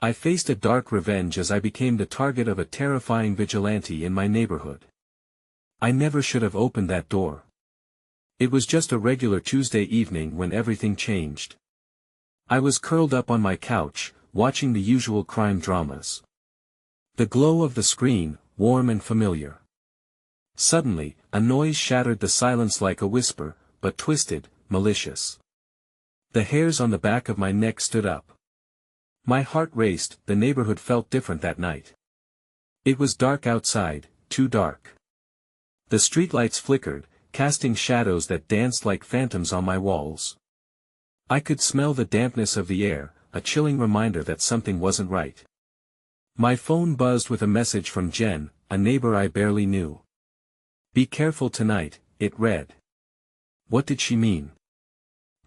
I faced a dark revenge as I became the target of a terrifying vigilante in my neighborhood. I never should have opened that door. It was just a regular Tuesday evening when everything changed. I was curled up on my couch, watching the usual crime dramas. The glow of the screen, warm and familiar. Suddenly, a noise shattered the silence like a whisper, but twisted, malicious. The hairs on the back of my neck stood up. My heart raced. The neighborhood felt different that night. It was dark outside, too dark. The streetlights flickered, casting shadows that danced like phantoms on my walls. I could smell the dampness of the air, a chilling reminder that something wasn't right. My phone buzzed with a message from Jen, a neighbor I barely knew. "Be careful tonight," it read. What did she mean?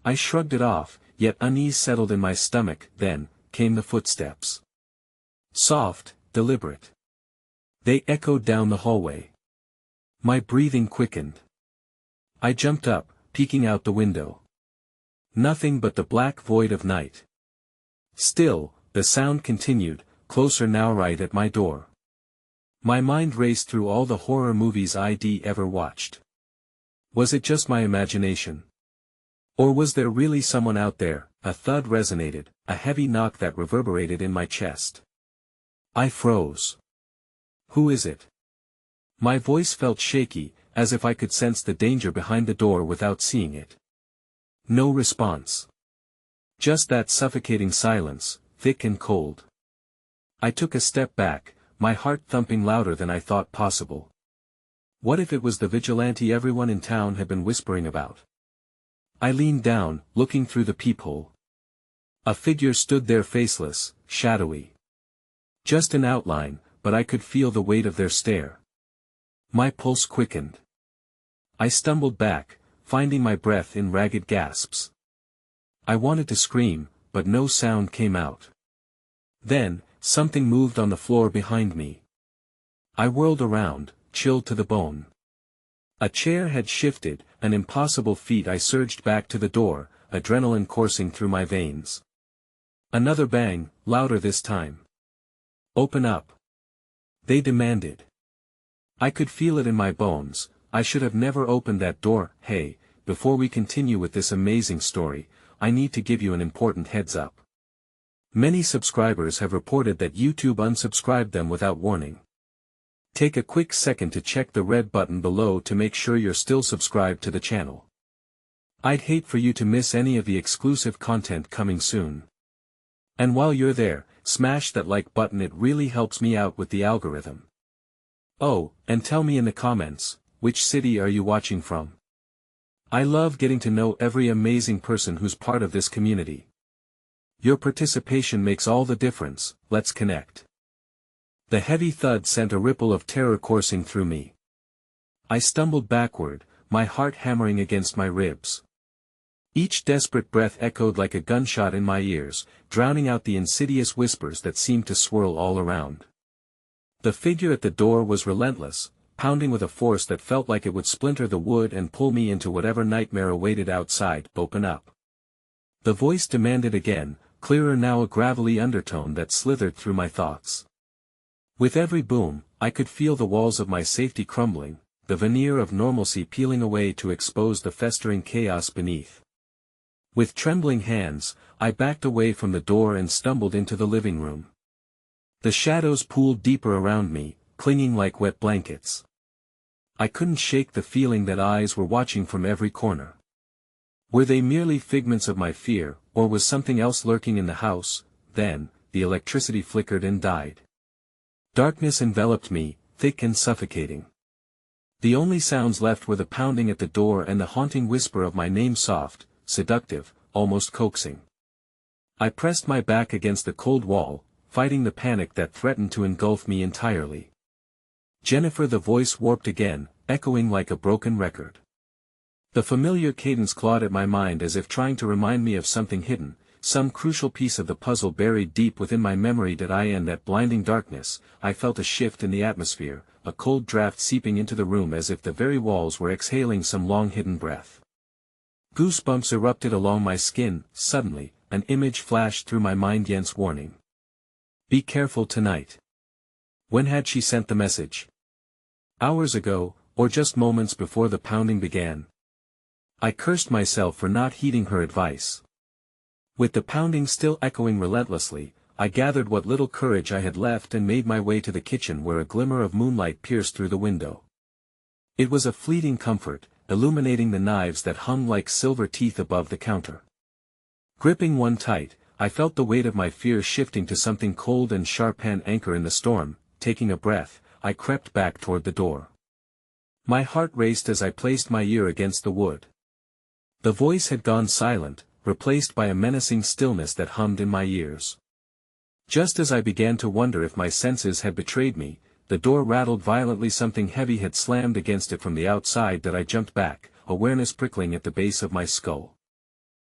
I shrugged it off, yet unease settled in my stomach. Then came the footsteps. Soft, deliberate. They echoed down the hallway. My breathing quickened. I jumped up, peeking out the window. Nothing but the black void of night. Still, the sound continued, closer now, right at my door. My mind raced through all the horror movies I'd ever watched. Was it just my imagination? Or was there really someone out there? A thud resonated, a heavy knock that reverberated in my chest. I froze. Who is it? My voice felt shaky, as if I could sense the danger behind the door without seeing it. No response. Just that suffocating silence, thick and cold. I took a step back, my heart thumping louder than I thought possible. What if it was the vigilante everyone in town had been whispering about? I leaned down, looking through the peephole. A figure stood there, faceless, shadowy. Just an outline, but I could feel the weight of their stare. My pulse quickened. I stumbled back, finding my breath in ragged gasps. I wanted to scream, but no sound came out. Then, something moved on the floor behind me. I whirled around, chilled to the bone. A chair had shifted, an impossible feat. I surged back to the door, adrenaline coursing through my veins. Another bang, louder this time. "Open up," they demanded. I could feel it in my bones. I should have never opened that door. Hey, before we continue with this amazing story, I need to give you an important heads up. Many subscribers have reported that YouTube unsubscribed them without warning. Take a quick second to check the red button below to make sure you're still subscribed to the channel. I'd hate for you to miss any of the exclusive content coming soon. And while you're there, smash that like button, it really helps me out with the algorithm. Oh, and tell me in the comments, which city are you watching from? I love getting to know every amazing person who's part of this community. Your participation makes all the difference. Let's connect. The heavy thud sent a ripple of terror coursing through me. I stumbled backward, my heart hammering against my ribs. Each desperate breath echoed like a gunshot in my ears, drowning out the insidious whispers that seemed to swirl all around. The figure at the door was relentless, pounding with a force that felt like it would splinter the wood and pull me into whatever nightmare awaited outside. "Open up." The voice demanded again, clearer now, a gravelly undertone that slithered through my thoughts. With every boom, I could feel the walls of my safety crumbling, the veneer of normalcy peeling away to expose the festering chaos beneath. With trembling hands, I backed away from the door and stumbled into the living room. The shadows pooled deeper around me, clinging like wet blankets. I couldn't shake the feeling that eyes were watching from every corner. Were they merely figments of my fear, or was something else lurking in the house? Then, the electricity flickered and died. Darkness enveloped me, thick and suffocating. The only sounds left were the pounding at the door and the haunting whisper of my name, soft, seductive, almost coaxing. I pressed my back against the cold wall, fighting the panic that threatened to engulf me entirely. "Jennifer," the voice warped again, echoing like a broken record. The familiar cadence clawed at my mind as if trying to remind me of something hidden, some crucial piece of the puzzle buried deep within my memory. Did I? In that blinding darkness, I felt a shift in the atmosphere, a cold draft seeping into the room as if the very walls were exhaling some long-hidden breath. Goosebumps erupted along my skin. Suddenly, an image flashed through my mind, Jens' warning. Be careful tonight. When had she sent the message? Hours ago, or just moments before the pounding began? I cursed myself for not heeding her advice. With the pounding still echoing relentlessly, I gathered what little courage I had left and made my way to the kitchen where a glimmer of moonlight pierced through the window. It was a fleeting comfort, illuminating the knives that hung like silver teeth above the counter. Gripping one tight, I felt the weight of my fears shifting to something cold and sharp. An anchor in the storm. Taking a breath, I crept back toward the door. My heart raced as I placed my ear against the wood. The voice had gone silent, replaced by a menacing stillness that hummed in my ears. Just as I began to wonder if my senses had betrayed me, the door rattled violently. Something heavy had slammed against it from the outside that I jumped back, awareness prickling at the base of my skull.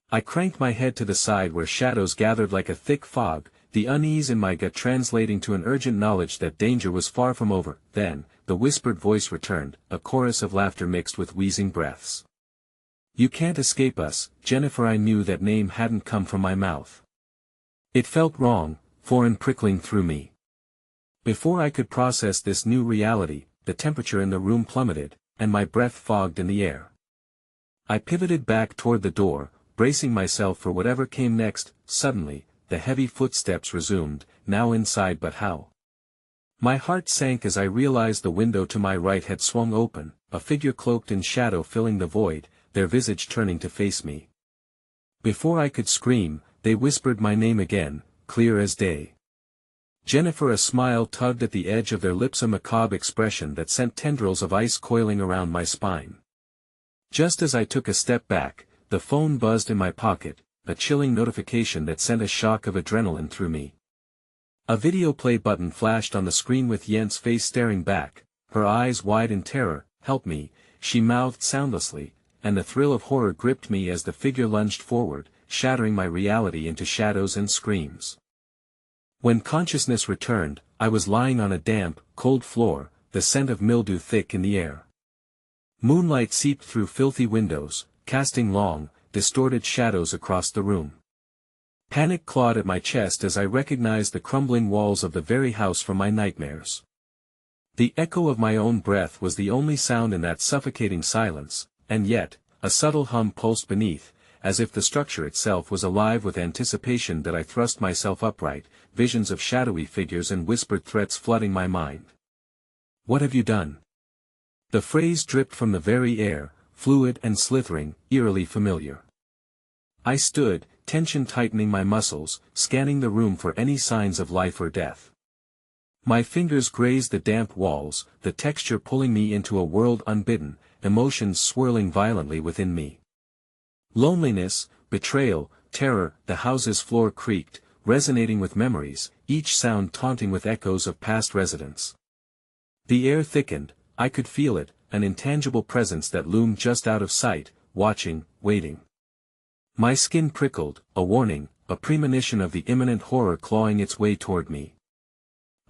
I cranked my head to the side where shadows gathered like a thick fog, the unease in my gut translating to an urgent knowledge that danger was far from over. Then, the whispered voice returned, a chorus of laughter mixed with wheezing breaths. "You can't escape us, Jennifer." I knew that name hadn't come from my mouth. It felt wrong, foreign, prickling through me. Before I could process this new reality, the temperature in the room plummeted, and my breath fogged in the air. I pivoted back toward the door, bracing myself for whatever came next. Suddenly, the heavy footsteps resumed, now inside. But how? My heart sank as I realized the window to my right had swung open, a figure cloaked in shadow filling the void, their visage turning to face me. Before I could scream, they whispered my name again, clear as day. Jennifer. A smile tugged at the edge of their lips, a macabre expression that sent tendrils of ice coiling around my spine. Just as I took a step back, the phone buzzed in my pocket, a chilling notification that sent a shock of adrenaline through me. A video play button flashed on the screen with Yen's face staring back, her eyes wide in terror. "Help me," she mouthed soundlessly, and the thrill of horror gripped me as the figure lunged forward, shattering my reality into shadows and screams. When consciousness returned, I was lying on a damp, cold floor, the scent of mildew thick in the air. Moonlight seeped through filthy windows, casting long, distorted shadows across the room. Panic clawed at my chest as I recognized the crumbling walls of the very house from my nightmares. The echo of my own breath was the only sound in that suffocating silence, and yet, a subtle hum pulsed beneath, as if the structure itself was alive with anticipation. That I thrust myself upright, visions of shadowy figures and whispered threats flooding my mind. "What have you done?" The phrase dripped from the very air, fluid and slithering, eerily familiar. I stood, tension tightening my muscles, scanning the room for any signs of life or death. My fingers grazed the damp walls, the texture pulling me into a world unbidden, emotions swirling violently within me. Loneliness, betrayal, terror. The house's floor creaked, resonating with memories, each sound taunting with echoes of past residents. The air thickened, I could feel it, an intangible presence that loomed just out of sight, watching, waiting. My skin prickled, a warning, a premonition of the imminent horror clawing its way toward me.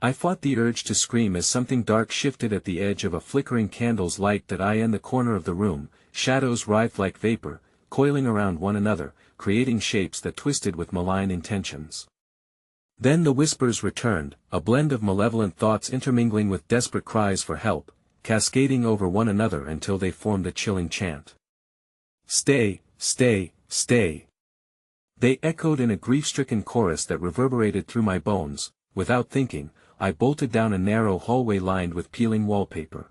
I fought the urge to scream as something dark shifted at the edge of a flickering candle's light that I in the corner of the room. Shadows writhed like vapor, coiling around one another, creating shapes that twisted with malign intentions. Then the whispers returned, a blend of malevolent thoughts intermingling with desperate cries for help, cascading over one another until they formed a chilling chant. "Stay, stay, stay." They echoed in a grief-stricken chorus that reverberated through my bones. Without thinking, I bolted down a narrow hallway lined with peeling wallpaper.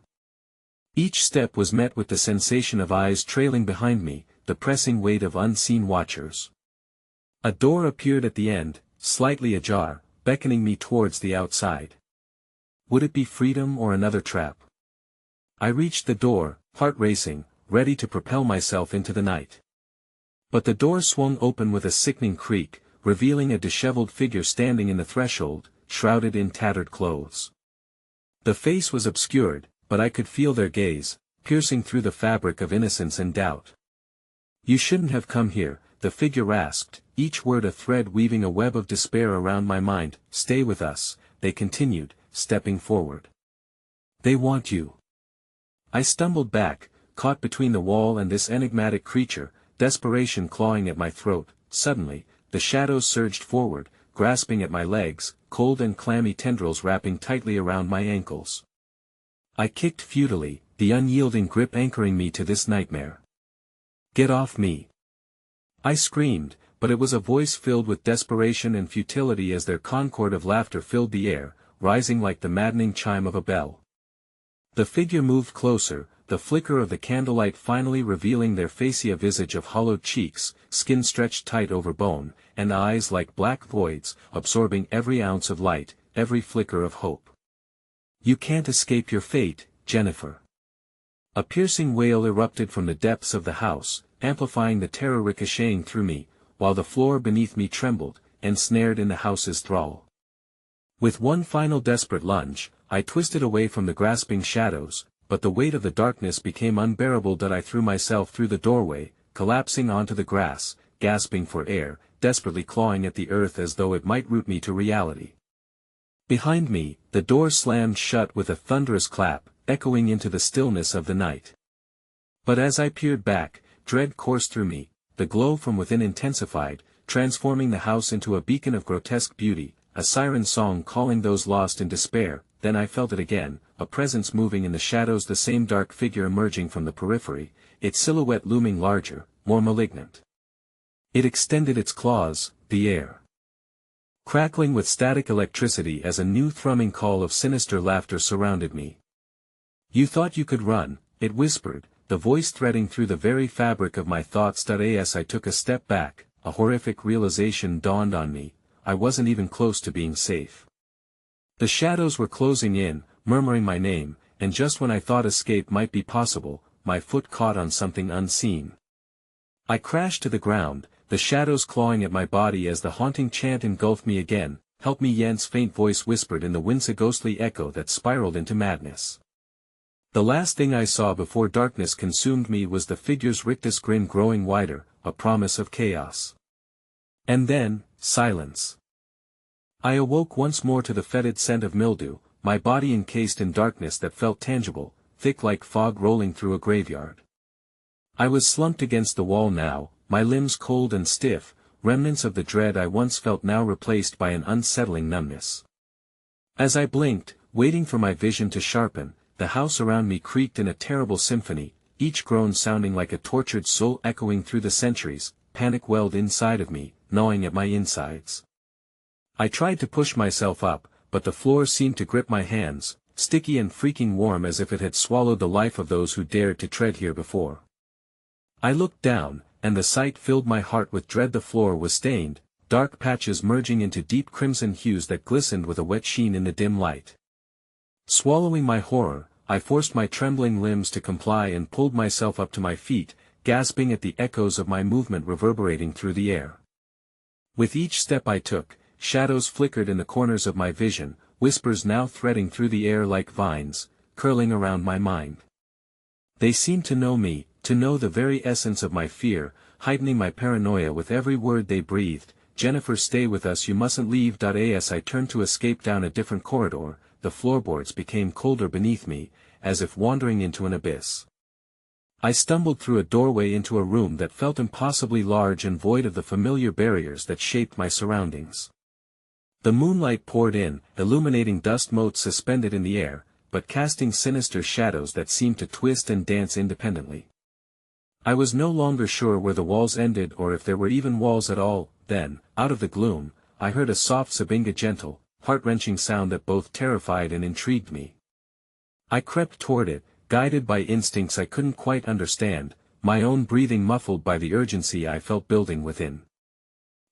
Each step was met with the sensation of eyes trailing behind me, the pressing weight of unseen watchers. A door appeared at the end, slightly ajar, beckoning me towards the outside. Would it be freedom or another trap? I reached the door, heart racing, ready to propel myself into the night. But the door swung open with a sickening creak, revealing a disheveled figure standing in the threshold, shrouded in tattered clothes. The face was obscured, but I could feel their gaze, piercing through the fabric of innocence and doubt. "You shouldn't have come here," the figure rasped, each word a thread weaving a web of despair around my mind. "Stay with us," they continued, stepping forward. "They want you." I stumbled back, caught between the wall and this enigmatic creature, desperation clawing at my throat. Suddenly, the shadows surged forward, grasping at my legs, cold and clammy tendrils wrapping tightly around my ankles. I kicked futilely, the unyielding grip anchoring me to this nightmare. "Get off me!" I screamed, but it was a voice filled with desperation and futility as their concord of laughter filled the air, rising like the maddening chime of a bell. The figure moved closer, the flicker of the candlelight finally revealing their facia visage of hollowed cheeks, skin stretched tight over bone, and eyes like black voids, absorbing every ounce of light, every flicker of hope. "You can't escape your fate, Jennifer." A piercing wail erupted from the depths of the house, amplifying the terror ricocheting through me, while the floor beneath me trembled, ensnared in the house's thrall. With one final desperate lunge, I twisted away from the grasping shadows, but the weight of the darkness became unbearable that I threw myself through the doorway, collapsing onto the grass, gasping for air, desperately clawing at the earth as though it might root me to reality. Behind me, the door slammed shut with a thunderous clap, echoing into the stillness of the night. But as I peered back, dread coursed through me, the glow from within intensified, transforming the house into a beacon of grotesque beauty, a siren song calling those lost in despair. Then I felt it again, a presence moving in the shadows, the same dark figure emerging from the periphery, its silhouette looming larger, more malignant. It extended its claws, the air crackling with static electricity as a new thrumming call of sinister laughter surrounded me. "You thought you could run," it whispered, the voice threading through the very fabric of my thoughts. As I took a step back, a horrific realization dawned on me: I wasn't even close to being safe. The shadows were closing in, murmuring my name, and just when I thought escape might be possible, my foot caught on something unseen. I crashed to the ground, the shadows clawing at my body as the haunting chant engulfed me again. "Help me!" Yen's faint voice whispered in the winds, a ghostly echo that spiraled into madness. The last thing I saw before darkness consumed me was the figure's rictus grin growing wider, a promise of chaos. And then, silence. I awoke once more to the fetid scent of mildew, my body encased in darkness that felt tangible, thick like fog rolling through a graveyard. I was slumped against the wall now, my limbs cold and stiff, remnants of the dread I once felt now replaced by an unsettling numbness. As I blinked, waiting for my vision to sharpen, the house around me creaked in a terrible symphony, each groan sounding like a tortured soul echoing through the centuries. Panic welled inside of me, gnawing at my insides. I tried to push myself up, but the floor seemed to grip my hands, sticky and freaking warm as if it had swallowed the life of those who dared to tread here before. I looked down, and the sight filled my heart with dread. The floor was stained, dark patches merging into deep crimson hues that glistened with a wet sheen in the dim light. Swallowing my horror, I forced my trembling limbs to comply and pulled myself up to my feet, gasping at the echoes of my movement reverberating through the air. With each step I took, shadows flickered in the corners of my vision, whispers now threading through the air like vines, curling around my mind. They seemed to know me, to know the very essence of my fear, heightening my paranoia with every word they breathed. "Jennifer, stay with us, you mustn't leave." As I turned to escape down a different corridor, the floorboards became colder beneath me, as if wandering into an abyss. I stumbled through a doorway into a room that felt impossibly large and void of the familiar barriers that shaped my surroundings. The moonlight poured in, illuminating dust motes suspended in the air, but casting sinister shadows that seemed to twist and dance independently. I was no longer sure where the walls ended or if there were even walls at all. Then, out of the gloom, I heard a soft Sabinga gentle, heart-wrenching sound that both terrified and intrigued me. I crept toward it, guided by instincts I couldn't quite understand, my own breathing muffled by the urgency I felt building within.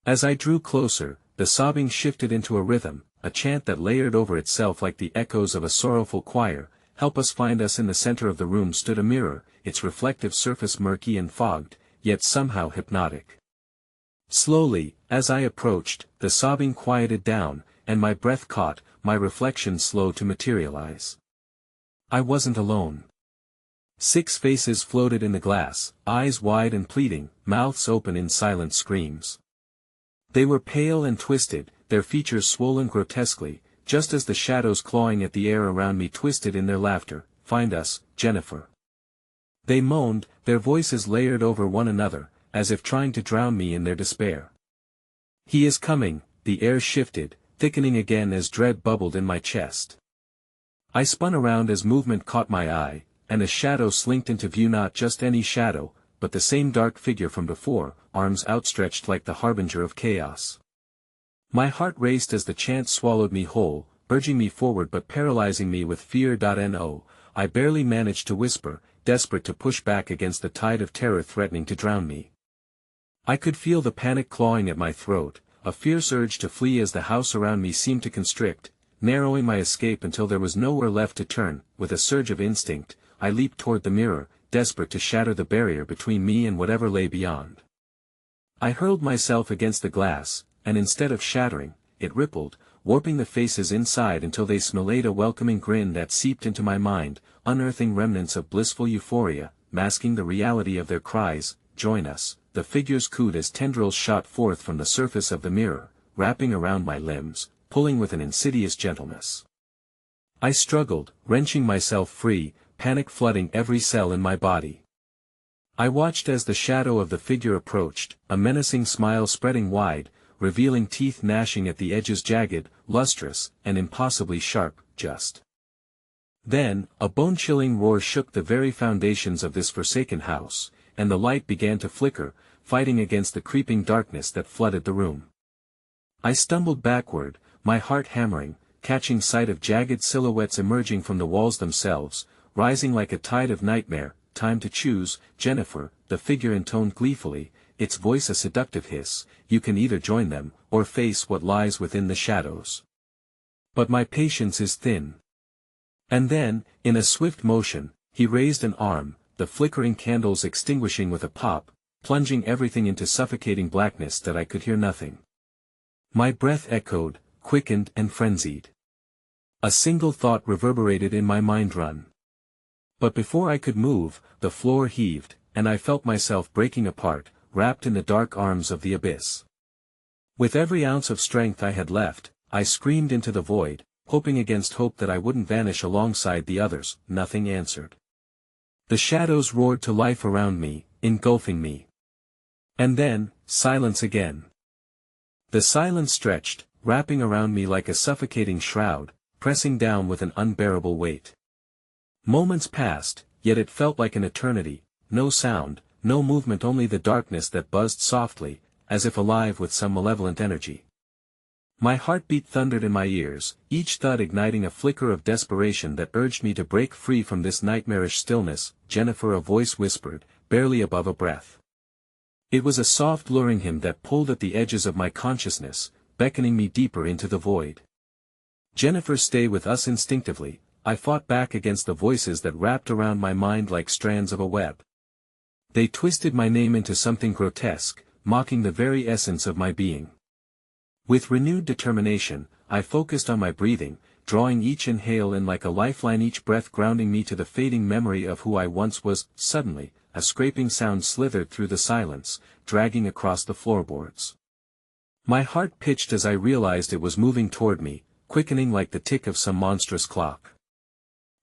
As I drew closer, the sobbing shifted into a rhythm, a chant that layered over itself like the echoes of a sorrowful choir. "Help us, find us." In the center of the room stood a mirror, its reflective surface murky and fogged, yet somehow hypnotic. Slowly, as I approached, the sobbing quieted down, and my breath caught, my reflection slow to materialize. I wasn't alone. 6 faces floated in the glass, eyes wide and pleading, mouths open in silent screams. They were pale and twisted, their features swollen grotesquely, just as the shadows clawing at the air around me twisted in their laughter. "Find us, Jennifer." They moaned, their voices layered over one another, as if trying to drown me in their despair. "He is coming, the air shifted, thickening again as dread bubbled in my chest. I spun around as movement caught my eye, and a shadow slinked into view, not just any shadow, but the same dark figure from before, arms outstretched like the harbinger of chaos. My heart raced as the chance swallowed me whole, urging me forward but paralyzing me with fear. No, I barely managed to whisper, desperate to push back against the tide of terror threatening to drown me. I could feel the panic clawing at my throat, a fierce urge to flee as the house around me seemed to constrict, narrowing my escape until there was nowhere left to turn. With a surge of instinct, I leaped toward the mirror, desperate to shatter the barrier between me and whatever lay beyond. I hurled myself against the glass, and instead of shattering, it rippled, warping the faces inside until they smiled a welcoming grin that seeped into my mind, unearthing remnants of blissful euphoria, masking the reality of their cries, "Join us." The figures cooed as tendrils shot forth from the surface of the mirror, wrapping around my limbs, pulling with an insidious gentleness. I struggled, wrenching myself free, panic flooding every cell in my body. I watched as the shadow of the figure approached, a menacing smile spreading wide, revealing teeth gnashing at the edges, jagged, lustrous, and impossibly sharp. Just then, a bone-chilling roar shook the very foundations of this forsaken house, and the light began to flicker, fighting against the creeping darkness that flooded the room. I stumbled backward, my heart hammering, catching sight of jagged silhouettes emerging from the walls themselves, rising like a tide of nightmare. "Time to choose, Jennifer," the figure intoned gleefully, its voice a seductive hiss. "You can either join them, or face what lies within the shadows. But my patience is thin." And then, in a swift motion, he raised an arm, the flickering candles extinguishing with a pop, plunging everything into suffocating blackness that I could hear nothing. My breath echoed, quickened and frenzied. A single thought reverberated in my mind: run. But before I could move, the floor heaved, and I felt myself breaking apart, wrapped in the dark arms of the abyss. With every ounce of strength I had left, I screamed into the void, hoping against hope that I wouldn't vanish alongside the others. Nothing answered. The shadows roared to life around me, engulfing me. And then, silence again. The silence stretched, wrapping around me like a suffocating shroud, pressing down with an unbearable weight. Moments passed, yet it felt like an eternity. No sound, no movement, only the darkness that buzzed softly, as if alive with some malevolent energy. My heartbeat thundered in my ears, each thud igniting a flicker of desperation that urged me to break free from this nightmarish stillness. "Jennifer," a voice whispered, barely above a breath. It was a soft luring hymn that pulled at the edges of my consciousness, beckoning me deeper into the void. "Jennifer, stay with us." Instinctively, I fought back against the voices that wrapped around my mind like strands of a web. They twisted my name into something grotesque, mocking the very essence of my being. With renewed determination, I focused on my breathing, drawing each inhale in like a lifeline, each breath grounding me to the fading memory of who I once was. Suddenly, a scraping sound slithered through the silence, dragging across the floorboards. My heart pitched as I realized it was moving toward me, quickening like the tick of some monstrous clock.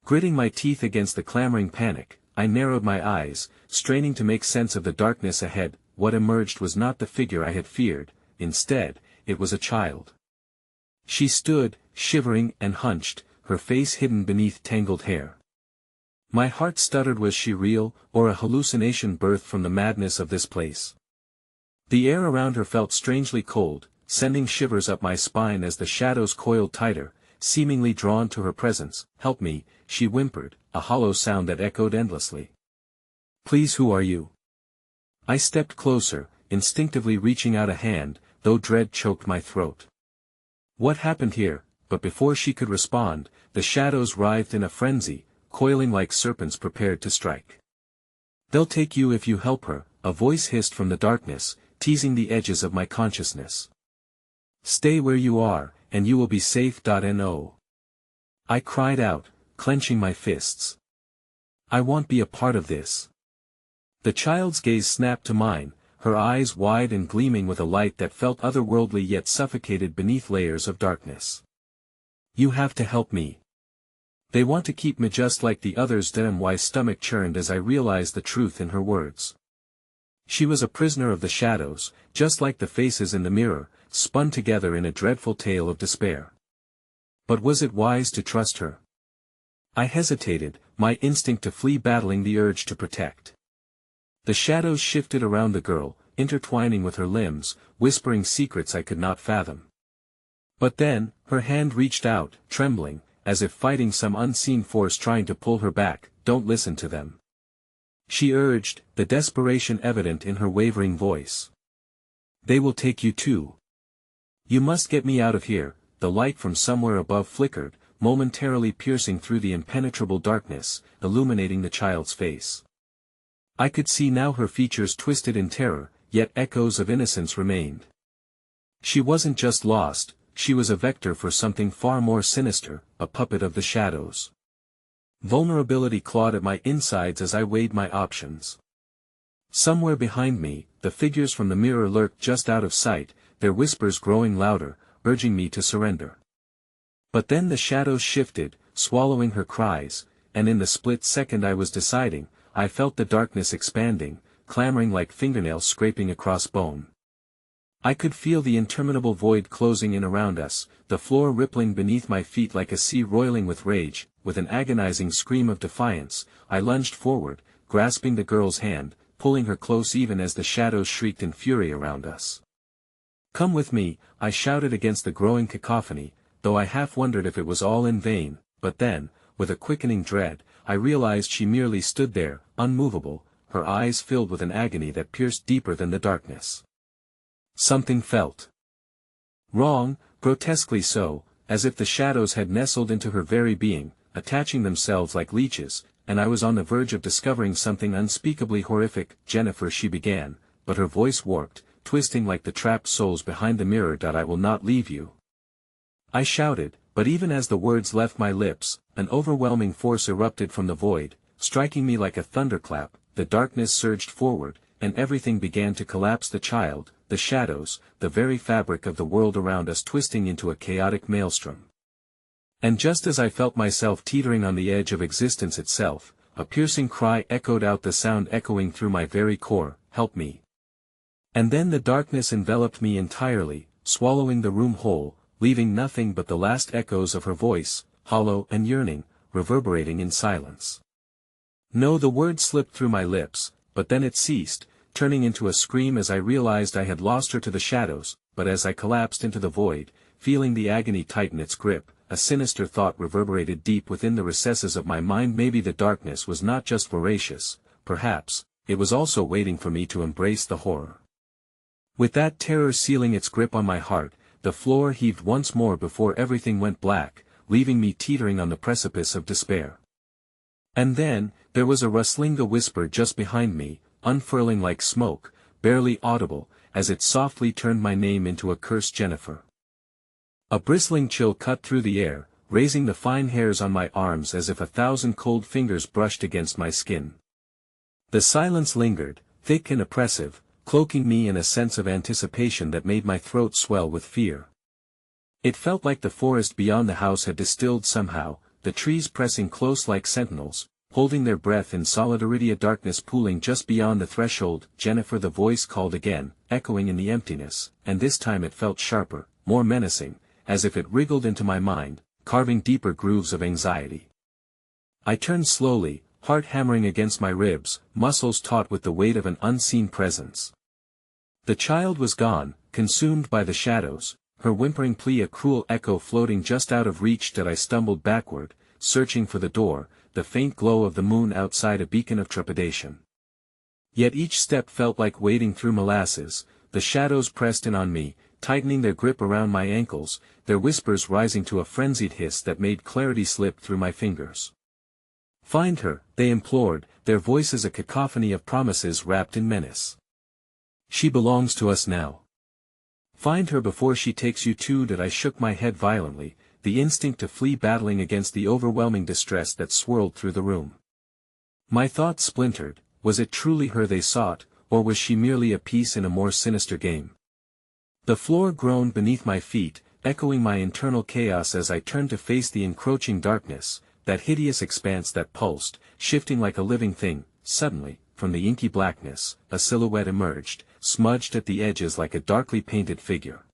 Gritting my teeth against the clamoring panic, I narrowed my eyes, straining to make sense of the darkness ahead. What emerged was not the figure I had feared. Instead, it was a child. She stood, shivering and hunched, her face hidden beneath tangled hair. My heart stuttered. Was she real, or a hallucination birthed from the madness of this place? The air around her felt strangely cold, sending shivers up my spine as the shadows coiled tighter, seemingly drawn to her presence. "Help me," she whimpered, a hollow sound that echoed endlessly. "Please, who are you?" I stepped closer, instinctively reaching out a hand, though dread choked my throat. "What happened here?" But before she could respond, the shadows writhed in a frenzy, coiling like serpents prepared to strike. "They'll take you if you help her," a voice hissed from the darkness, teasing the edges of my consciousness. "Stay where you are, and you will be safe." No. I cried out, clenching my fists. "I won't be a part of this." The child's gaze snapped to mine, her eyes wide and gleaming with a light that felt otherworldly yet suffocated beneath layers of darkness. "You have to help me. They want to keep me just like the others." My stomach churned as I realized the truth in her words. She was a prisoner of the shadows, just like the faces in the mirror, spun together in a dreadful tale of despair. But was it wise to trust her? I hesitated, my instinct to flee battling the urge to protect. The shadows shifted around the girl, intertwining with her limbs, whispering secrets I could not fathom. But then, her hand reached out, trembling, as if fighting some unseen force trying to pull her back. Don't listen to them, she urged, the desperation evident in her wavering voice. They will take you too. You must get me out of here. The light from somewhere above flickered, momentarily piercing through the impenetrable darkness, illuminating the child's face. I could see now her features twisted in terror, yet echoes of innocence remained. She wasn't just lost, she was a vector for something far more sinister, a puppet of the shadows. Vulnerability clawed at my insides as I weighed my options. Somewhere behind me, the figures from the mirror lurked just out of sight, their whispers growing louder, urging me to surrender. But then the shadows shifted, swallowing her cries, and in the split second I was deciding, I felt the darkness expanding, clamoring like fingernails scraping across bone. I could feel the interminable void closing in around us, the floor rippling beneath my feet like a sea roiling with rage. With an agonizing scream of defiance, I lunged forward, grasping the girl's hand, pulling her close even as the shadows shrieked in fury around us. Come with me, I shouted against the growing cacophony, though I half wondered if it was all in vain, but then, with a quickening dread, I realized she merely stood there, unmovable, her eyes filled with an agony that pierced deeper than the darkness. Something felt wrong, grotesquely so, as if the shadows had nestled into her very being, attaching themselves like leeches, and I was on the verge of discovering something unspeakably horrific. Jennifer, she began, but her voice warped, twisting like the trapped souls behind the mirror. I will not leave you, I shouted, but even as the words left my lips, an overwhelming force erupted from the void, striking me like a thunderclap. The darkness surged forward, and everything began to collapse. The child, the shadows, the very fabric of the world around us twisting into a chaotic maelstrom. And just as I felt myself teetering on the edge of existence itself, a piercing cry echoed out, the sound echoing through my very core, help me. And then the darkness enveloped me entirely, swallowing the room whole, leaving nothing but the last echoes of her voice, hollow and yearning, reverberating in silence. No, the word slipped through my lips, but then it ceased, turning into a scream as I realized I had lost her to the shadows. But as I collapsed into the void, feeling the agony tighten its grip, a sinister thought reverberated deep within the recesses of my mind. Maybe the darkness was not just voracious, perhaps, it was also waiting for me to embrace the horror. With that terror sealing its grip on my heart, the floor heaved once more before everything went black, leaving me teetering on the precipice of despair. And then, there was a rustling, a whisper just behind me, unfurling like smoke, barely audible, as it softly turned my name into a curse, Jennifer. A bristling chill cut through the air, raising the fine hairs on my arms as if 1,000 cold fingers brushed against my skin. The silence lingered, thick and oppressive, cloaking me in a sense of anticipation that made my throat swell with fear. It felt like the forest beyond the house had distilled somehow, the trees pressing close like sentinels, holding their breath in solidarity, a darkness pooling just beyond the threshold. Jennifer, the voice called again, echoing in the emptiness, and this time it felt sharper, more menacing, as if it wriggled into my mind, carving deeper grooves of anxiety. I turned slowly, heart hammering against my ribs, muscles taut with the weight of an unseen presence. The child was gone, consumed by the shadows, her whimpering plea a cruel echo floating just out of reach. I stumbled backward, searching for the door, the faint glow of the moon outside a beacon of trepidation. Yet each step felt like wading through molasses. The shadows pressed in on me, tightening their grip around my ankles, their whispers rising to a frenzied hiss that made clarity slip through my fingers. Find her, they implored, their voices a cacophony of promises wrapped in menace. She belongs to us now. Find her before she takes you too. I shook my head violently, the instinct to flee battling against the overwhelming distress that swirled through the room. My thoughts splintered. Was it truly her they sought, or was she merely a piece in a more sinister game? The floor groaned beneath my feet, echoing my internal chaos as I turned to face the encroaching darkness, that hideous expanse that pulsed, shifting like a living thing. Suddenly, from the inky blackness, a silhouette emerged, smudged at the edges like a darkly painted figure.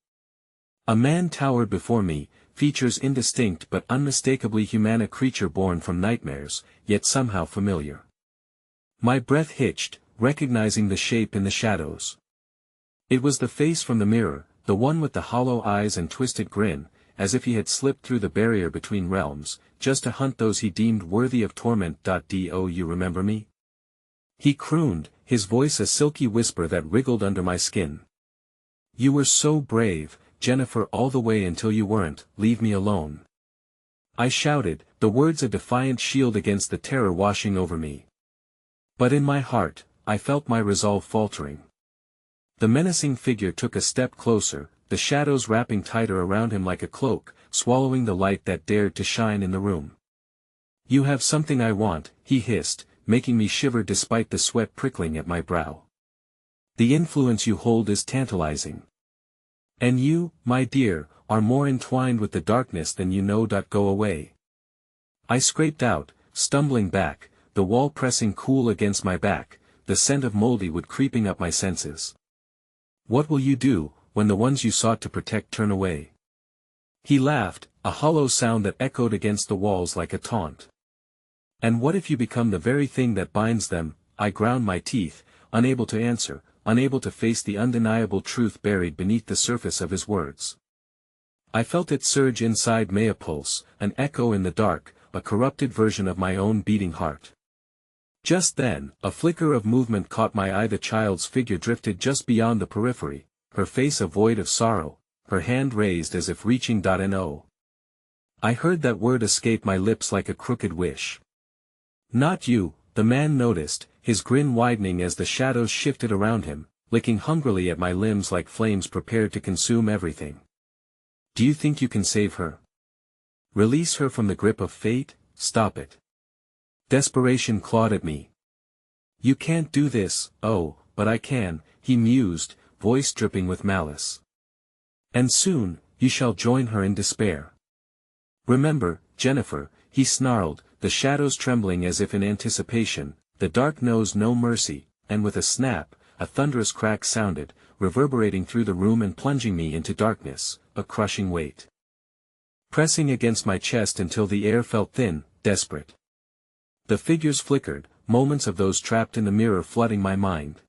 A man towered before me, features indistinct but unmistakably human, a creature born from nightmares, yet somehow familiar. My breath hitched, recognizing the shape in the shadows. It was the face from the mirror, the one with the hollow eyes and twisted grin, as if he had slipped through the barrier between realms, just to hunt those he deemed worthy of torment. Do you remember me? He crooned, his voice a silky whisper that wriggled under my skin. You were so brave, Jennifer, all the way until you weren't. Leave me alone. I shouted, the words a defiant shield against the terror washing over me. But in my heart, I felt my resolve faltering. The menacing figure took a step closer, the shadows wrapping tighter around him like a cloak, swallowing the light that dared to shine in the room. You have something I want, he hissed, making me shiver despite the sweat prickling at my brow. The influence you hold is tantalizing. And you, my dear, are more entwined with the darkness than you know. Go away. I scraped out, stumbling back, the wall pressing cool against my back, the scent of moldy wood creeping up my senses. What will you do, when the ones you sought to protect turn away? He laughed, a hollow sound that echoed against the walls like a taunt. And what if you become the very thing that binds them? I ground my teeth, unable to answer, unable to face the undeniable truth buried beneath the surface of his words. I felt it surge inside me, a pulse, an echo in the dark, a corrupted version of my own beating heart. Just then, a flicker of movement caught my eye. The child's figure drifted just beyond the periphery, her face a void of sorrow, her hand raised as if reaching. No. I heard that word escape my lips like a crooked wish. Not you, the man noticed, his grin widening as the shadows shifted around him, licking hungrily at my limbs like flames prepared to consume everything. Do you think you can save her? Release her from the grip of fate? Stop it. Desperation clawed at me. You can't do this. Oh, but I can, he mused, voice dripping with malice. And soon, you shall join her in despair. Remember, Jennifer, he snarled, the shadows trembling as if in anticipation. The dark knows no mercy, and with a snap, a thunderous crack sounded, reverberating through the room and plunging me into darkness, a crushing weight pressing against my chest until the air felt thin, desperate. The figures flickered, moments of those trapped in the mirror flooding my mind.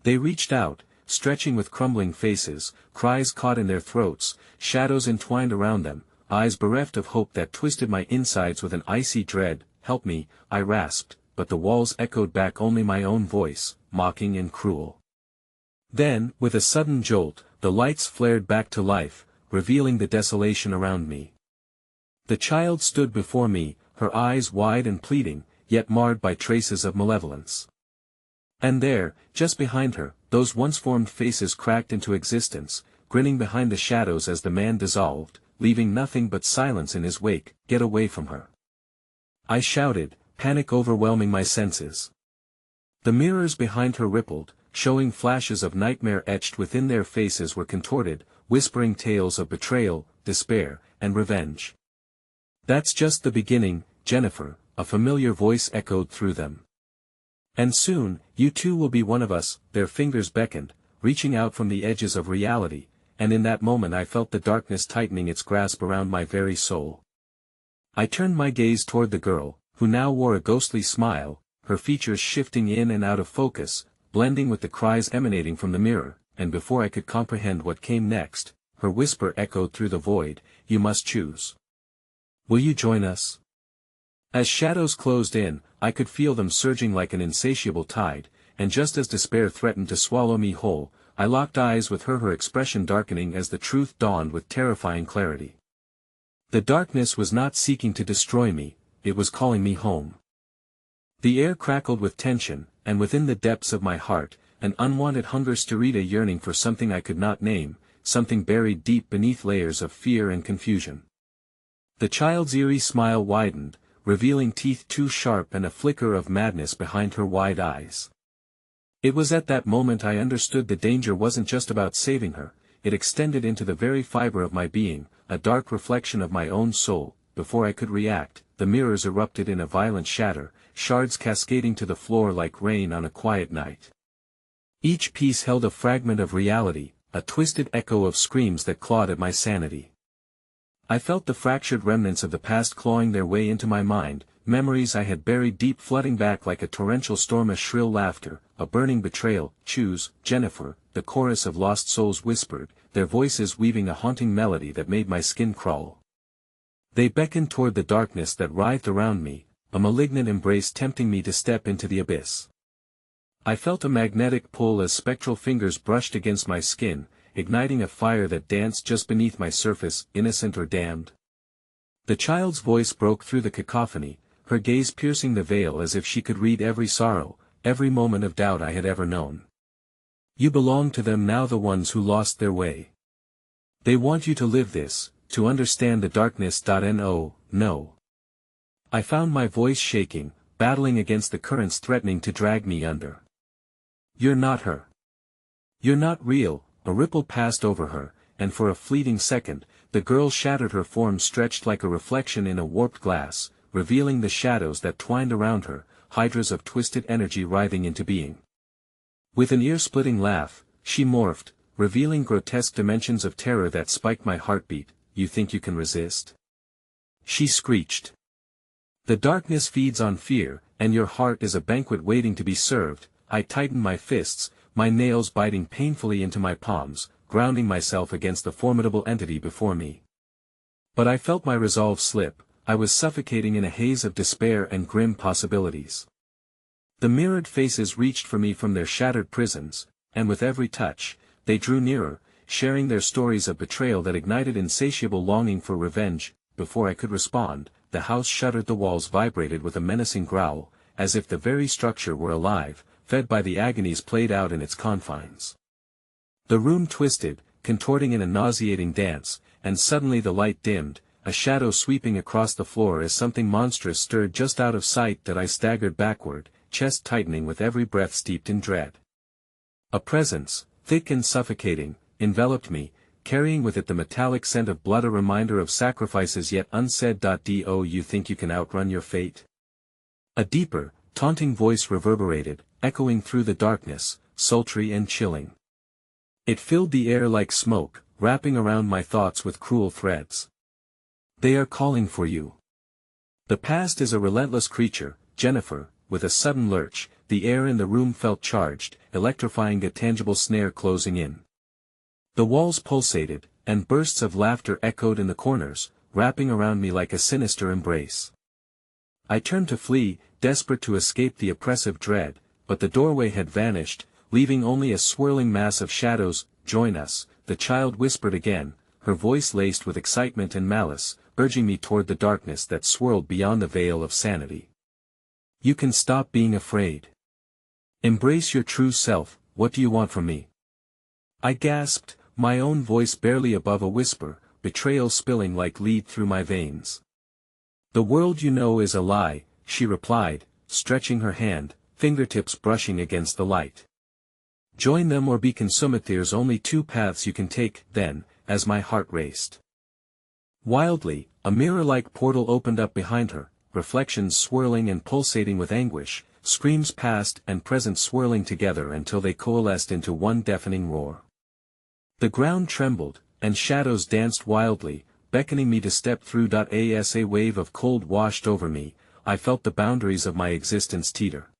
They reached out, stretching with crumbling faces, cries caught in their throats, shadows entwined around them, eyes bereft of hope that twisted my insides with an icy dread. Help me, I rasped, but the walls echoed back only my own voice, mocking and cruel. Then, with a sudden jolt, the lights flared back to life, revealing the desolation around me. The child stood before me, her eyes wide and pleading, yet marred by traces of malevolence. And there, just behind her, those once-formed faces cracked into existence, grinning behind the shadows as the man dissolved, leaving nothing but silence in his wake. Get away from her. I shouted, panic overwhelming my senses. The mirrors behind her rippled, showing flashes of nightmare etched within their faces were contorted, whispering tales of betrayal, despair, and revenge. That's just the beginning, Jennifer, a familiar voice echoed through them. And soon, you too will be one of us. Their fingers beckoned, reaching out from the edges of reality, and in that moment I felt the darkness tightening its grasp around my very soul. I turned my gaze toward the girl, who now wore a ghostly smile, her features shifting in and out of focus, blending with the cries emanating from the mirror, and before I could comprehend what came next, her whisper echoed through the void, you must choose. Will you join us? As shadows closed in, I could feel them surging like an insatiable tide, and just as despair threatened to swallow me whole, I locked eyes with her, her expression darkening as the truth dawned with terrifying clarity. The darkness was not seeking to destroy me, it was calling me home. The air crackled with tension, and within the depths of my heart, an unwanted hunger stirred, a yearning for something I could not name, something buried deep beneath layers of fear and confusion. The child's eerie smile widened, revealing teeth too sharp and a flicker of madness behind her wide eyes. It was at that moment I understood the danger wasn't just about saving her, it extended into the very fiber of my being, a dark reflection of my own soul. Before I could react, the mirrors erupted in a violent shatter, shards cascading to the floor like rain on a quiet night. Each piece held a fragment of reality, a twisted echo of screams that clawed at my sanity. I felt the fractured remnants of the past clawing their way into my mind, memories I had buried deep flooding back like a torrential storm, a shrill laughter, a burning betrayal. "Choose, Jennifer," the chorus of lost souls whispered, their voices weaving a haunting melody that made my skin crawl. They beckoned toward the darkness that writhed around me, a malignant embrace tempting me to step into the abyss. I felt a magnetic pull as spectral fingers brushed against my skin, igniting a fire that danced just beneath my surface. "Innocent or damned?" The child's voice broke through the cacophony, her gaze piercing the veil as if she could read every sorrow, every moment of doubt I had ever known. "You belong to them now, the ones who lost their way. They want you to live this, to understand the darkness. No. I found my voice shaking, battling against the currents threatening to drag me under. "You're not her. You're not real." A ripple passed over her, and for a fleeting second, the girl shattered, her form stretched like a reflection in a warped glass, revealing the shadows that twined around her, hydras of twisted energy writhing into being. With an ear-splitting laugh, she morphed, revealing grotesque dimensions of terror that spiked my heartbeat. "You think you can resist?" she screeched. "The darkness feeds on fear, and your heart is a banquet waiting to be served." I tightened my fists, my nails biting painfully into my palms, grounding myself against the formidable entity before me. But I felt my resolve slip. I was suffocating in a haze of despair and grim possibilities. The mirrored faces reached for me from their shattered prisons, and with every touch, they drew nearer, sharing their stories of betrayal that ignited insatiable longing for revenge. Before I could respond, the house shuddered, the walls vibrated with a menacing growl, as if the very structure were alive, fed by the agonies played out in its confines. The room twisted, contorting in a nauseating dance, and suddenly the light dimmed, a shadow sweeping across the floor as something monstrous stirred just out of sight. That I staggered backward, chest tightening with every breath steeped in dread. A presence, thick and suffocating, enveloped me, carrying with it the metallic scent of blood, a reminder of sacrifices yet unsaid. "Do you think you can outrun your fate?" A deeper, taunting voice reverberated, echoing through the darkness, sultry and chilling. It filled the air like smoke, wrapping around my thoughts with cruel threads. "They are calling for you. The past is a relentless creature, Jennifer." With a sudden lurch, the air in the room felt charged, electrifying, a tangible snare closing in. The walls pulsated, and bursts of laughter echoed in the corners, wrapping around me like a sinister embrace. I turned to flee, desperate to escape the oppressive dread, but the doorway had vanished, leaving only a swirling mass of shadows. "Join us," the child whispered again, her voice laced with excitement and malice, urging me toward the darkness that swirled beyond the veil of sanity. "You can stop being afraid. Embrace your true self. What do you want from me?" I gasped, my own voice barely above a whisper, betrayal spilling like lead through my veins. "The world you know is a lie," she replied, stretching her hand, fingertips brushing against the light. "Join them or be consumed. There's only two paths you can take." Then, as my heart raced wildly, a mirror-like portal opened up behind her, reflections swirling and pulsating with anguish, screams past and present swirling together until they coalesced into one deafening roar. The ground trembled, and shadows danced wildly, beckoning me to step through. As a wave of cold washed over me, I felt the boundaries of my existence teeter.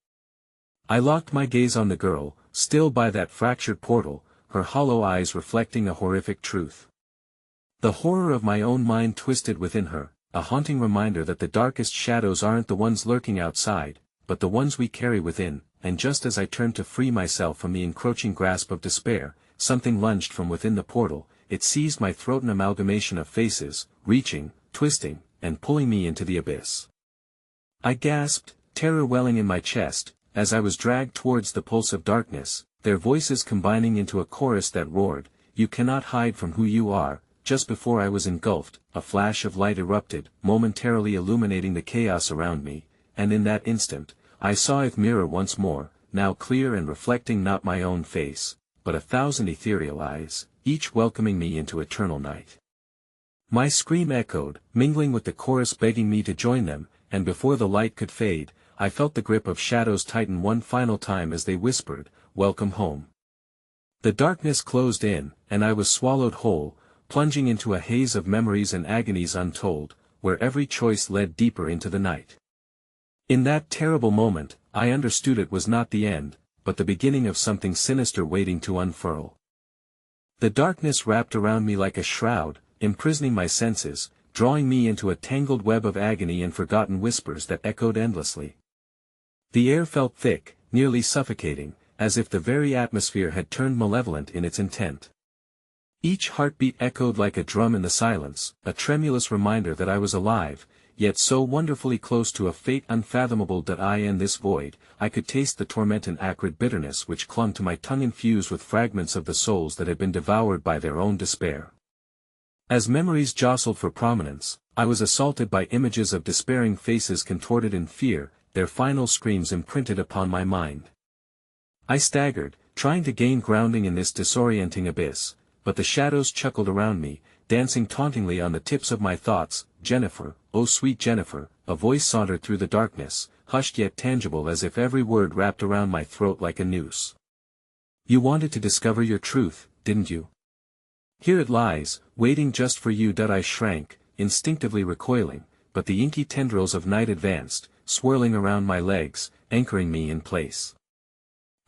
I locked my gaze on the girl, still by that fractured portal, her hollow eyes reflecting a horrific truth. The horror of my own mind twisted within her, a haunting reminder that the darkest shadows aren't the ones lurking outside, but the ones we carry within. And just as I turned to free myself from the encroaching grasp of despair, something lunged from within the portal. It seized my throat, an amalgamation of faces, reaching, twisting, and pulling me into the abyss. I gasped, terror welling in my chest, as I was dragged towards the pulse of darkness, their voices combining into a chorus that roared, "You cannot hide from who you are." Just before I was engulfed, a flash of light erupted, momentarily illuminating the chaos around me, and in that instant, I saw it mirror once more, now clear and reflecting not my own face, but 1,000 ethereal eyes, each welcoming me into eternal night. My scream echoed, mingling with the chorus begging me to join them, and before the light could fade, I felt the grip of shadows tighten one final time as they whispered, "Welcome home." The darkness closed in, and I was swallowed whole, plunging into a haze of memories and agonies untold, where every choice led deeper into the night. In that terrible moment, I understood it was not the end, but the beginning of something sinister waiting to unfurl. The darkness wrapped around me like a shroud, imprisoning my senses, drawing me into a tangled web of agony and forgotten whispers that echoed endlessly. The air felt thick, nearly suffocating, as if the very atmosphere had turned malevolent in its intent. Each heartbeat echoed like a drum in the silence, a tremulous reminder that I was alive, yet so wonderfully close to a fate unfathomable that in this void, I could taste the torment and acrid bitterness which clung to my tongue infused with fragments of the souls that had been devoured by their own despair. As memories jostled for prominence, I was assaulted by images of despairing faces contorted in fear, their final screams imprinted upon my mind. I staggered, trying to gain grounding in this disorienting abyss, but the shadows chuckled around me, dancing tauntingly on the tips of my thoughts. "Jennifer, oh sweet Jennifer," a voice sauntered through the darkness, hushed yet tangible as if every word wrapped around my throat like a noose. "You wanted to discover your truth, didn't you? Here it lies, waiting just for you." I shrank, instinctively recoiling, but the inky tendrils of night advanced, swirling around my legs, anchoring me in place.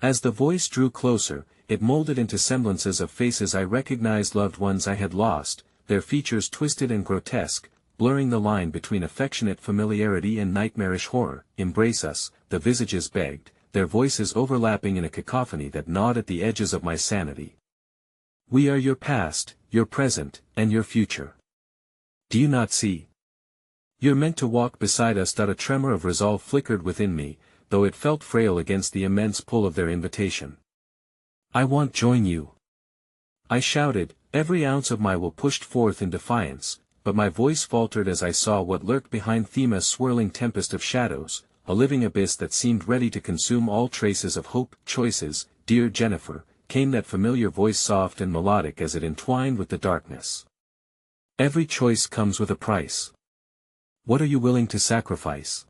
As the voice drew closer, it molded into semblances of faces I recognized, loved ones I had lost, their features twisted and grotesque, blurring the line between affectionate familiarity and nightmarish horror. "Embrace us," the visages begged, their voices overlapping in a cacophony that gnawed at the edges of my sanity. "We are your past, your present, and your future. Do you not see? You're meant to walk beside us." A tremor of resolve flickered within me, though it felt frail against the immense pull of their invitation. "I won't join you," I shouted, every ounce of my will pushed forth in defiance, but my voice faltered as I saw what lurked behind Thea's swirling tempest of shadows, a living abyss that seemed ready to consume all traces of hope. "Choices, dear Jennifer," came that familiar voice, soft and melodic as it entwined with the darkness. "Every choice comes with a price. What are you willing to sacrifice?"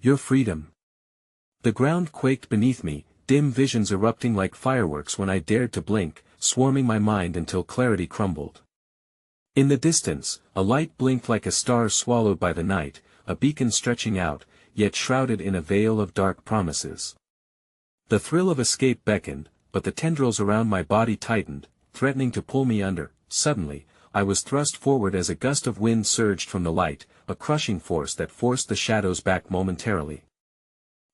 "Your freedom." The ground quaked beneath me, dim visions erupting like fireworks when I dared to blink, swarming my mind until clarity crumbled. In the distance, a light blinked like a star swallowed by the night, a beacon stretching out, yet shrouded in a veil of dark promises. The thrill of escape beckoned, but the tendrils around my body tightened, threatening to pull me under. Suddenly, I was thrust forward as a gust of wind surged from the light, a crushing force that forced the shadows back momentarily.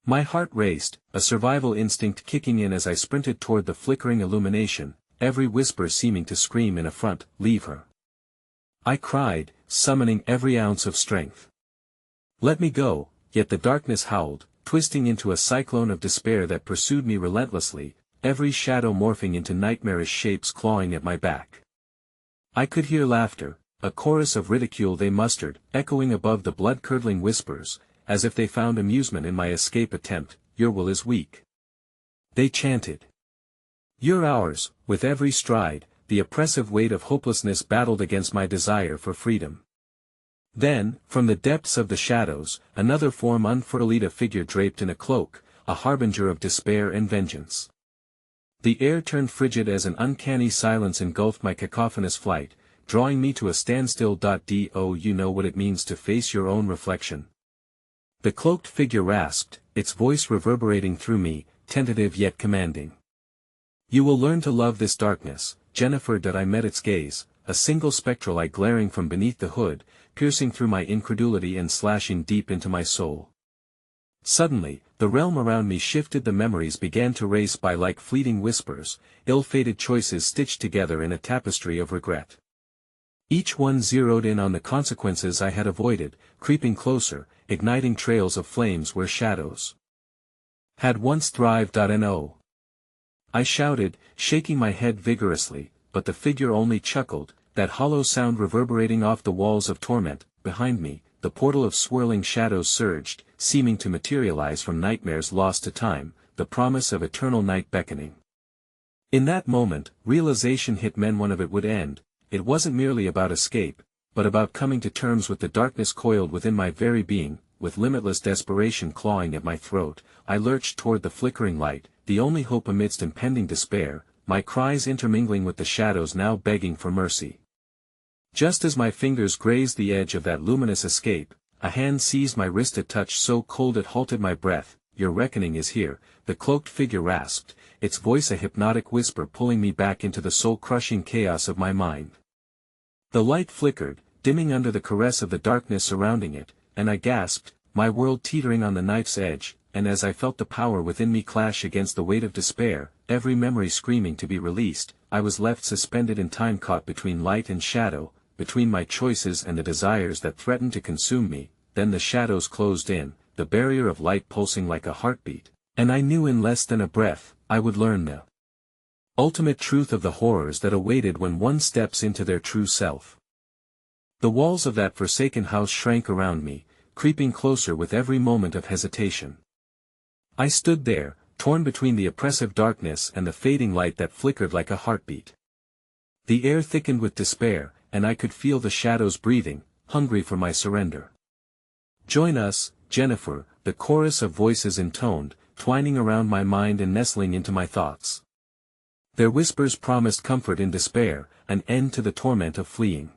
My heart raced, a survival instinct kicking in as I sprinted toward the flickering illumination, every whisper seeming to scream in affront. "Leave her," I cried, summoning every ounce of strength. "Let me go," yet the darkness howled, twisting into a cyclone of despair that pursued me relentlessly, every shadow morphing into nightmarish shapes clawing at my back. I could hear laughter, a chorus of ridicule they mustered, echoing above the blood-curdling whispers, as if they found amusement in my escape attempt. "Your will is weak," they chanted. "You're ours." With every stride, the oppressive weight of hopelessness battled against my desire for freedom. Then, from the depths of the shadows, another form unfurled, a figure draped in a cloak, a harbinger of despair and vengeance. The air turned frigid as an uncanny silence engulfed my cacophonous flight, drawing me to a standstill. "Do you know what it means to face your own reflection?" The cloaked figure rasped, its voice reverberating through me, tentative yet commanding. "You will learn to love this darkness, Jennifer." I met its gaze, a single spectral eye glaring from beneath the hood, piercing through my incredulity and slashing deep into my soul. Suddenly, the realm around me shifted, the memories began to race by like fleeting whispers, ill-fated choices stitched together in a tapestry of regret. Each one zeroed in on the consequences I had avoided, creeping closer, igniting trails of flames where shadows had once thrived. "No!" I shouted, shaking my head vigorously, but the figure only chuckled, that hollow sound reverberating off the walls of torment. Behind me, the portal of swirling shadows surged, seeming to materialize from nightmares lost to time, the promise of eternal night beckoning. In that moment, realization hit me. One of it would end. It wasn't merely about escape, but about coming to terms with the darkness coiled within my very being. With limitless desperation clawing at my throat, I lurched toward the flickering light, the only hope amidst impending despair. my cries intermingling with the shadows now begging for mercy. Just as my fingers grazed the edge of that luminous escape, a hand seized my wrist, a touch so cold it halted my breath. "Your reckoning is here," the cloaked figure rasped, its voice a hypnotic whisper pulling me back into the soul-crushing chaos of my mind. The light flickered, dimming under the caress of the darkness surrounding it, and I gasped, my world teetering on the knife's edge, and as I felt the power within me clash against the weight of despair, every memory screaming to be released, I was left suspended in time, caught between light and shadow, between my choices and the desires that threatened to consume me. Then the shadows closed in, the barrier of light pulsing like a heartbeat, and I knew in less than a breath, I would learn the ultimate truth of the horrors that awaited when one steps into their true self. The walls of that forsaken house shrank around me, creeping closer with every moment of hesitation. I stood there, torn between the oppressive darkness and the fading light that flickered like a heartbeat. The air thickened with despair, and I could feel the shadows breathing, hungry for my surrender. "Join us, Jennifer," the chorus of voices intoned, twining around my mind and nestling into my thoughts. Their whispers promised comfort in despair, an end to the torment of fleeing.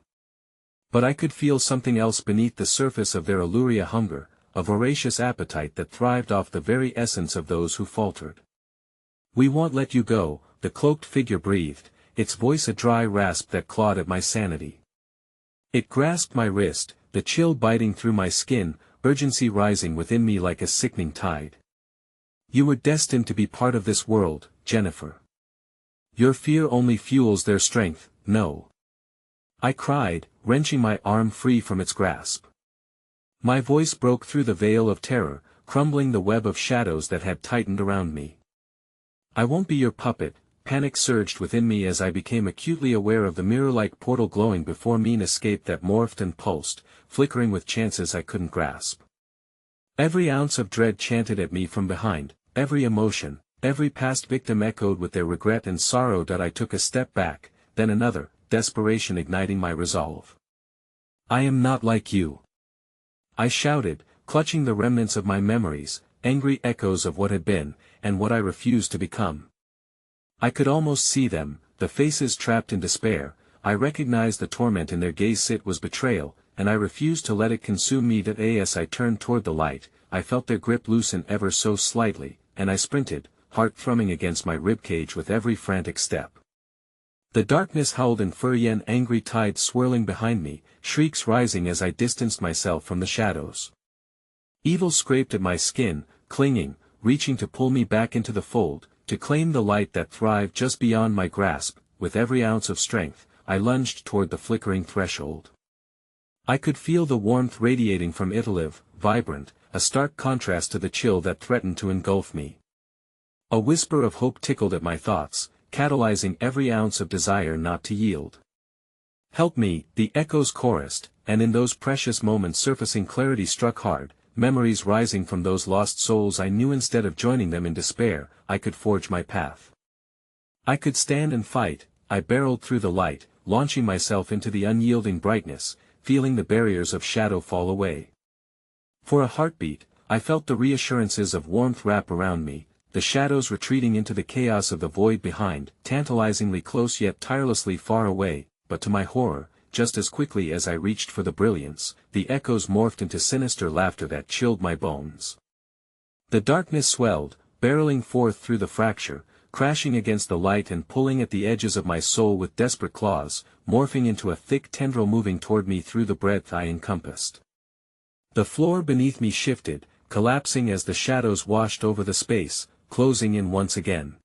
But I could feel something else beneath the surface of their allure, a hunger, a voracious appetite that thrived off the very essence of those who faltered. "We won't let you go," the cloaked figure breathed, its voice a dry rasp that clawed at my sanity. It grasped my wrist, the chill biting through my skin, urgency rising within me like a sickening tide. "You were destined to be part of this world, Jennifer. Your fear only fuels their strength, no," I cried, wrenching my arm free from its grasp. My voice broke through the veil of terror, crumbling the web of shadows that had tightened around me. "I won't be your puppet." Panic surged within me as I became acutely aware of the mirror-like portal glowing before me, an escape that morphed and pulsed, flickering with chances I couldn't grasp. Every ounce of dread chanted at me from behind, every emotion, every past victim echoed with their regret and sorrow. That I took a step back, then another, desperation igniting my resolve. "I am not like you," I shouted, clutching the remnants of my memories, angry echoes of what had been, and what I refused to become. I could almost see them, the faces trapped in despair. I recognized the torment in their gaze. It was betrayal, and I refused to let it consume me. As I turned toward the light, I felt their grip loosen ever so slightly, and I sprinted, heart thrumming against my ribcage with every frantic step. The darkness howled in fury, an angry tide swirling behind me, shrieks rising as I distanced myself from the shadows. Evil scraped at my skin, clinging, reaching to pull me back into the fold, to claim the light that thrived just beyond my grasp. With every ounce of strength, I lunged toward the flickering threshold. I could feel the warmth radiating from it, alive, vibrant, a stark contrast to the chill that threatened to engulf me. A whisper of hope tickled at my thoughts, catalyzing every ounce of desire not to yield. "Help me," the echoes chorused, and in those precious moments surfacing clarity struck hard, memories rising from those lost souls I knew. Instead of joining them in despair, I could forge my path. I could stand and fight. I barreled through the light, launching myself into the unyielding brightness, feeling the barriers of shadow fall away. For a heartbeat, I felt the reassurances of warmth wrap around me, the shadows retreating into the chaos of the void behind, tantalizingly close yet tirelessly far away. But to my horror, just as quickly as I reached for the brilliance, the echoes morphed into sinister laughter that chilled my bones. The darkness swelled, barreling forth through the fracture, crashing against the light and pulling at the edges of my soul with desperate claws, morphing into a thick tendril moving toward me through the breadth I encompassed. The floor beneath me shifted, collapsing as the shadows washed over the space, closing in once again.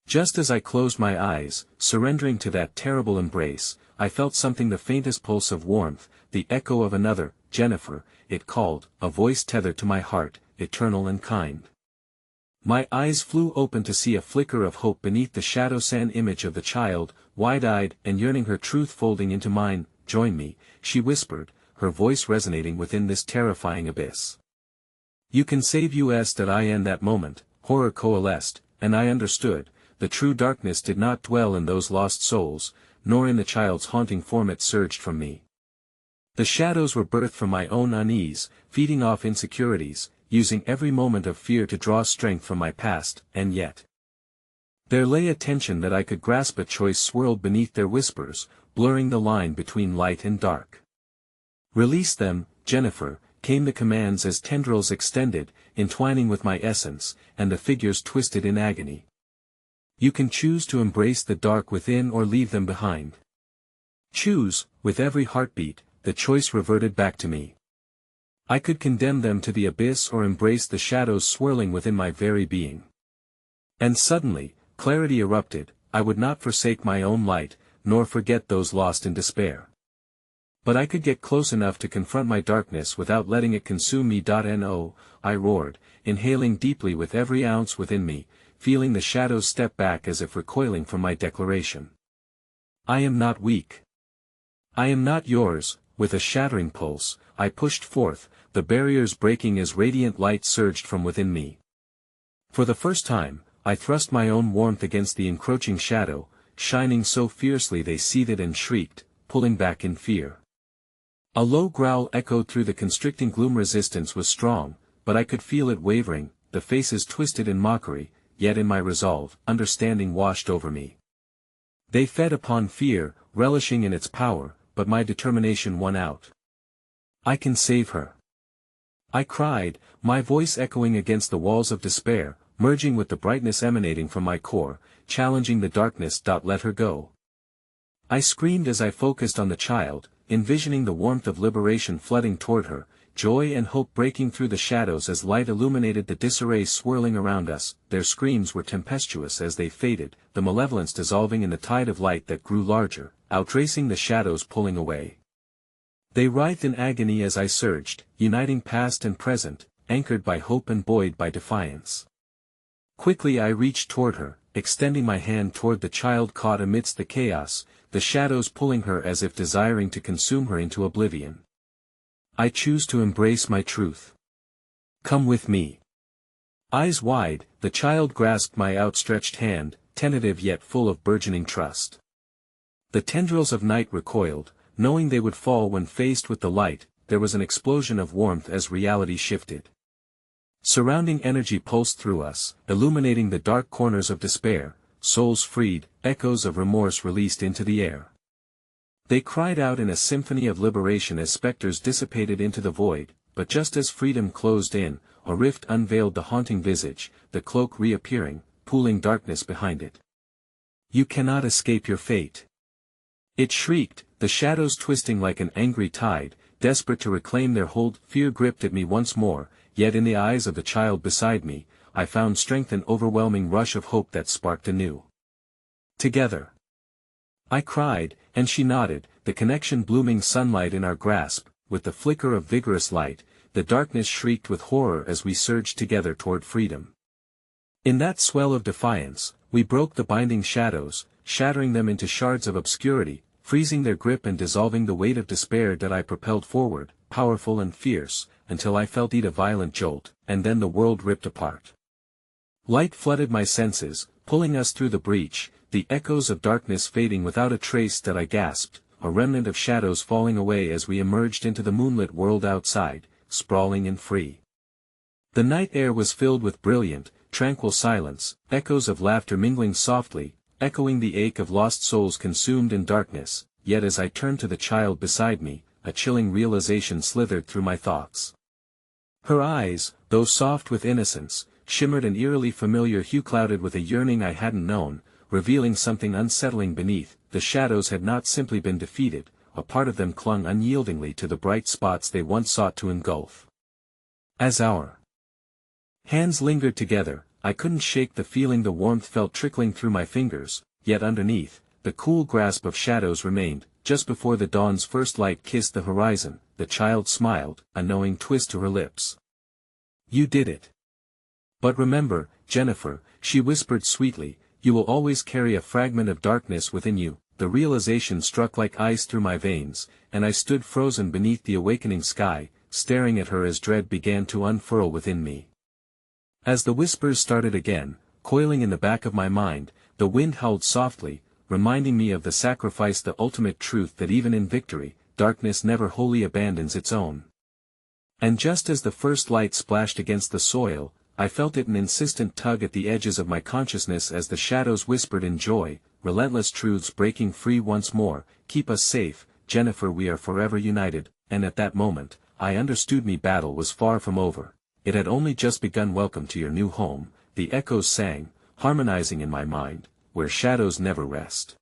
Just as I closed my eyes, surrendering to that terrible embrace, I felt something, the faintest pulse of warmth, the echo of another. "Jennifer," it called, a voice tethered to my heart, eternal and kind. My eyes flew open to see a flicker of hope beneath the shadow-sand image of the child, wide-eyed and yearning, her truth folding into mine. "Join me," she whispered, her voice resonating within this terrifying abyss. "You can save us." In that moment, horror coalesced, and I understood. The true darkness did not dwell in those lost souls, nor in the child's haunting form. It surged from me. The shadows were birthed from my own unease, feeding off insecurities, using every moment of fear to draw strength from my past, and yet There lay a tension that I could grasp, a choice swirled beneath their whispers, blurring the line between light and dark. "Release them, Jennifer," came the commands as tendrils extended, entwining with my essence, and the figures twisted in agony. "You can choose to embrace the dark within or leave them behind. Choose." With every heartbeat, the choice reverted back to me. I could condemn them to the abyss or embrace the shadows swirling within my very being. And suddenly, clarity erupted. I would not forsake my own light, nor forget those lost in despair. But I could get close enough to confront my darkness without letting it consume me. No, I roared, inhaling deeply with every ounce within me, feeling the shadows step back as if recoiling from my declaration. "I am not weak. I am not yours." With a shattering pulse, I pushed forth, the barriers breaking as radiant light surged from within me. For the first time, I thrust my own warmth against the encroaching shadow, shining so fiercely they seethed and shrieked, pulling back in fear. A low growl echoed through the constricting gloom. Resistance was strong, but I could feel it wavering, the faces twisted in mockery, yet in my resolve, understanding washed over me. They fed upon fear, relishing in its power, but my determination won out. "I can save her," I cried, my voice echoing against the walls of despair, merging with the brightness emanating from my core, challenging the darkness. "Let her go," I screamed as I focused on the child, envisioning the warmth of liberation flooding toward her, joy and hope breaking through the shadows as light illuminated the disarray swirling around us. Their screams were tempestuous as they faded, the malevolence dissolving in the tide of light that grew larger, outracing the shadows pulling away. They writhed in agony as I surged, uniting past and present, anchored by hope and buoyed by defiance. Quickly I reached toward her, extending my hand toward the child caught amidst the chaos, the shadows pulling her as if desiring to consume her into oblivion. "I choose to embrace my truth. Come with me." Eyes wide, the child grasped my outstretched hand, tentative yet full of burgeoning trust. The tendrils of night recoiled, knowing they would fall when faced with the light. There was an explosion of warmth as reality shifted. Surrounding energy pulsed through us, illuminating the dark corners of despair, souls freed, echoes of remorse released into the air. They cried out in a symphony of liberation as specters dissipated into the void, but just as freedom closed in, a rift unveiled the haunting visage, the cloak reappearing, pooling darkness behind it. "You cannot escape your fate," it shrieked, the shadows twisting like an angry tide, desperate to reclaim their hold. Fear gripped at me once more, yet in the eyes of the child beside me, I found strength, an overwhelming rush of hope that sparked anew. "Together," I cried, and she nodded, the connection blooming sunlight in our grasp. With the flicker of vigorous light, the darkness shrieked with horror as we surged together toward freedom. In that swell of defiance, we broke the binding shadows, shattering them into shards of obscurity, freezing their grip and dissolving the weight of despair. That I propelled forward, powerful and fierce, until I felt it a violent jolt, and then the world ripped apart. Light flooded my senses, pulling us through the breach, the echoes of darkness fading without a trace. That I gasped, a remnant of shadows falling away as we emerged into the moonlit world outside, sprawling and free. The night air was filled with brilliant, tranquil silence, echoes of laughter mingling softly, echoing the ache of lost souls consumed in darkness. Yet as I turned to the child beside me, a chilling realization slithered through my thoughts. Her eyes, though soft with innocence, shimmered an eerily familiar hue clouded with a yearning I hadn't known, revealing something unsettling beneath. The shadows had not simply been defeated, a part of them clung unyieldingly to the bright spots they once sought to engulf. As our hands lingered together, I couldn't shake the feeling. The warmth felt trickling through my fingers, yet underneath, the cool grasp of shadows remained. Just before the dawn's first light kissed the horizon, the child smiled, a knowing twist to her lips. "You did it. But remember, Jennifer," she whispered sweetly, "you will always carry a fragment of darkness within you." The realization struck like ice through my veins, and I stood frozen beneath the awakening sky, staring at her as dread began to unfurl within me. As the whispers started again, coiling in the back of my mind, the wind howled softly, reminding me of the sacrifice, the ultimate truth that even in victory, darkness never wholly abandons its own. And just as the first light splashed against the soil, I felt it an insistent tug at the edges of my consciousness as the shadows whispered in joy, relentless truths breaking free once more, keep us safe, Jennifer, we are forever united, and at that moment, I understood me battle was far from over. It had only just begun. Welcome to your new home, the echoes sang, harmonizing in my mind, where shadows never rest.